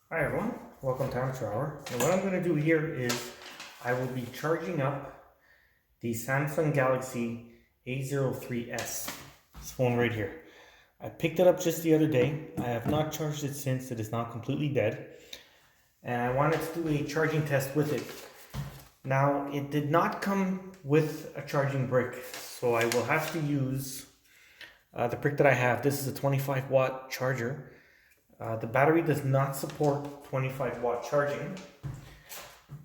Hi everyone, welcome to Amateur Hour. And what I'm going to do here is I will be charging up the Samsung Galaxy A03S, this phone right here. I picked it up just the other day. I have not charged it since. It is now completely dead. And I wanted to do a charging test with it. Now, it did not come with a charging brick, so I will have to use the brick that I have. This is a 25 watt charger. The battery does not support 25 watt charging,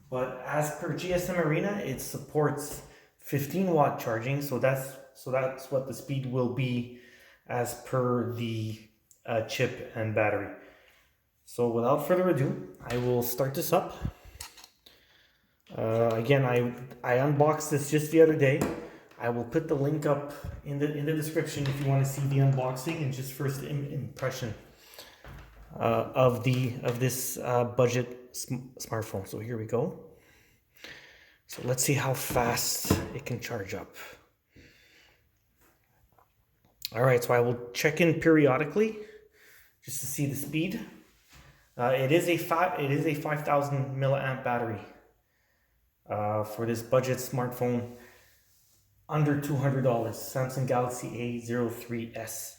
but as per GSM Arena, it supports 15 watt charging. So that's what the speed will be as per the chip and battery. So without further ado, I will start this up. Again, I unboxed this just the other day. I will put the link up in the description if you want to see the unboxing and just first impression of this budget smartphone. So here we go. So let's see how fast it can charge up. All right, so I will check in periodically just to see the speed. It is a 5,000 milliamp battery for this budget smartphone under $200, Samsung Galaxy A03S.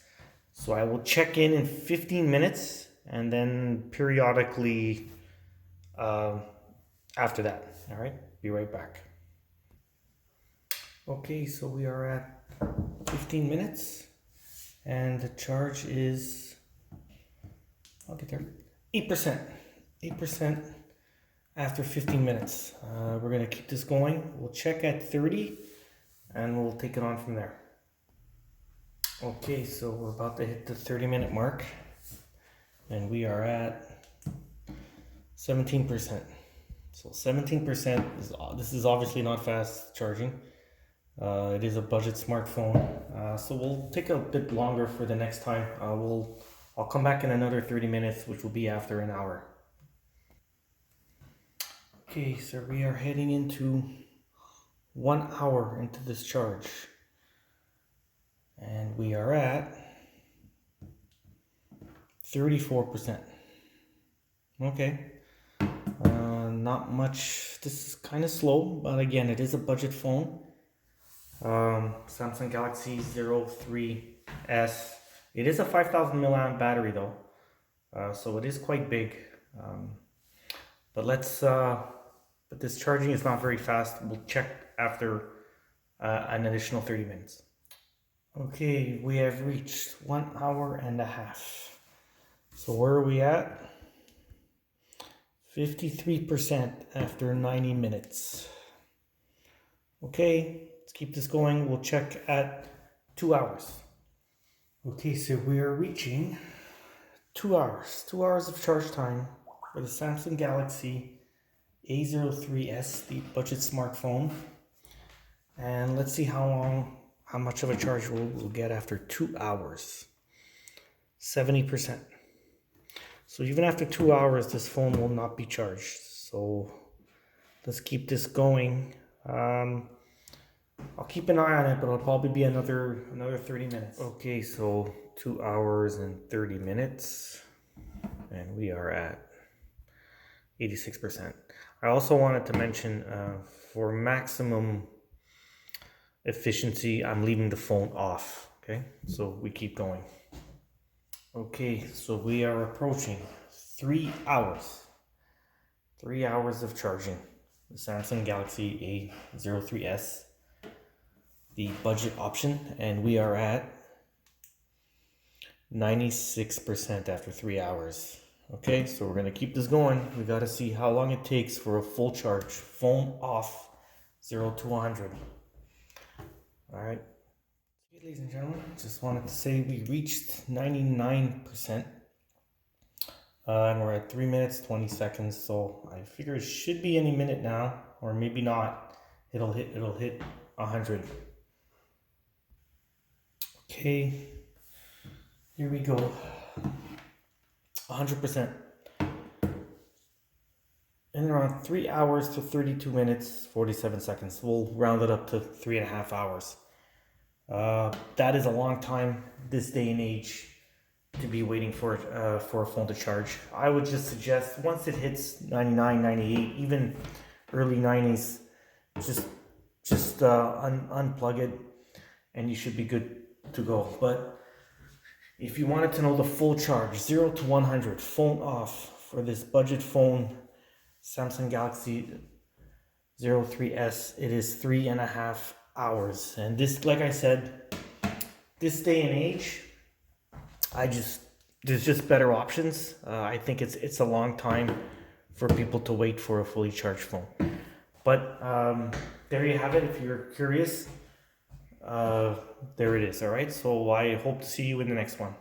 So I will check in 15 minutes and then periodically after that. All right, be right back. Okay, so we are at 15 minutes and the charge is, I'll get there, 8%. 8% after 15 minutes. We're gonna keep this going. We'll check at 30 and we'll take it on from there. Okay, so we're about to hit the 30-minute mark and we are at 17%. So 17% this is obviously not fast charging. It is a budget smartphone, so we'll take a bit longer for the next time. I'll come back in another 30 minutes, which will be after an hour. Okay, so we are heading into 1 hour into this charge. And we are at 34%. Okay. Not much. This is kind of slow, but again, it is a budget phone. Samsung Galaxy A03S. It is a 5,000 milliamp battery though, so it is quite big. But but this charging is not very fast. We'll check after an additional 30 minutes. Okay, we have reached 1 hour and a half. So where are we at? 53% after 90 minutes. Okay, let's keep this going. We'll check at 2 hours. Okay, so we are reaching 2 hours. 2 hours of charge time for the Samsung Galaxy A03S, the budget smartphone. And let's see how much of a charge we'll get after 2 hours. 70%. So even after 2 hours, this phone will not be charged. So let's keep this going. I'll keep an eye on it, but it'll probably be another 30 minutes. Okay, so 2 hours and 30 minutes. And we are at 86%. I also wanted to mention for maximum efficiency, I'm leaving the phone off. Okay, so we keep going. Okay, so we are approaching 3 hours. 3 hours of charging. The Samsung Galaxy A03S, the budget option, and we are at 96% after 3 hours. Okay, so we're gonna keep this going. We gotta see how long it takes for a full charge. Phone off, 0 to 100. All right. Ladies and gentlemen, just wanted to say we reached 99%. And we're at 3 minutes, 20 seconds. So I figure it should be any minute now, or maybe not. It'll hit 100. Okay, here we go. 100%. In around 3 hours to 32 minutes, 47 seconds. We'll round it up to 3.5 hours. That is a long time this day and age to be waiting for a phone to charge. I would just suggest once it hits 99, 98, even early 90s, just unplug it, and you should be good to go. But if you wanted to know the full charge, 0 to 100, phone off, for this budget phone, Samsung Galaxy A03S, it is 3.5 hours. And this, like I said, this day and age, there's just better options. I think it's a long time for people to wait for a fully charged phone. But there you have it. If you're curious, there it is. All right. So I hope to see you in the next one.